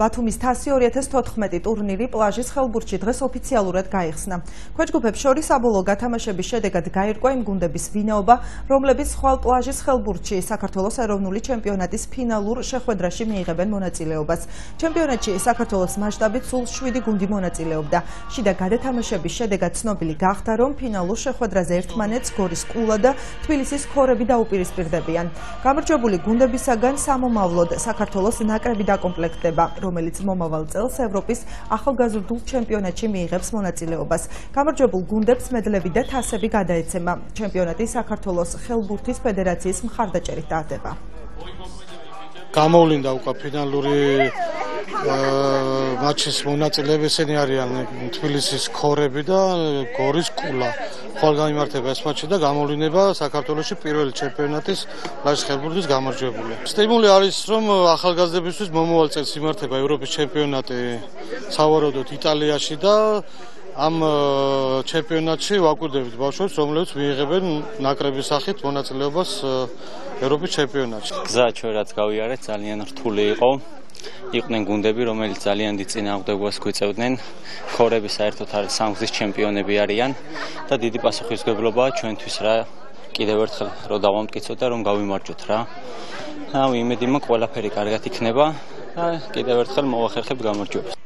ბათუმის თასი 2014 ტურნირი პლაჟის ხელბურთში დღეს ოფიციალურად გაიხსნა. ქვეჯგუფებს შორის საბოლოო გათამაშების შედეგად გაირკვა იმ გუნდების ვინაობა, რომლებიც ხვალ პლაჟის ხელბურთში საქართველოს ეროვნული ჩემპიონატის ფინალურ შეხვედრაში მიიღებენ მონაწილეობას. ჩემპიონატში საქართველოს მასშტაბით სულ 7 გუნდი მონაწილეობდა. შიდა გადათამაშების შედეგად ცნობილი გახდა, რომ ფინალურ შეხვედრაზე ერთმანეთს გორის კულა და თბილისის ქორები დაუპირისპირდებიან. გამარჯვებული გუნდებისაგან სამომავლოდ საქართველოს ნაკრები დაკომპლექტდება, რომელიც მომავალ წელს ევროპის ახალგაზრდულ ჩემპიონატში მიიღებს მონაწილეობას. გამარჯვებულ გუნდებს მედლები და თასები გადაეცემა. ჩემპიონატი საქართველოს ხელბურთის ფედერაციის მხარდაჭერით ტარდება. გამოვლინდა უკვე ფინალური მატჩის მონაწილეები, ესენი არიან თბილისის ქორები და გორის კულა. ხვალ გამართება ეს მატჩი და გამოვლინება საქართველოში პირველი ჩემპიონატის პლაჟის ხელბურთის გამარჯვებული. სტიმული არის, რომ ახალგაზრდებისთვის მომავალ წელს იმართება ევროპის ჩემპიონატი სავარაუდოდ იტალიაში და ამ ჩემპიონატში ვაკვირდებით ბავშვებს, რომლებიც მიიღებენ ნაკრების სახით მონაწილეობას ევროპის ჩემპიონატში. გზა ჩვენ რაც გავიარეთ, ძალიან რთული იყო. იყვნენ გუნდები, რომელიც ძალიან დიდ წინააღმდეგობას გვიწევდნენ. ქორები საერთოდ არის სამგზის ჩემპიონები არიან და დიდი პასუხისმგებლობაა ჩვენთვის რა კიდევ ერთხელ რომ დავამტკიცოთ და რომ გავიმარჯვოთ რა. იმედი მაქვს ყველაფერი კარგად იქნება და კიდევ ერთხელ მოვახერხებთ გამარჯვებას.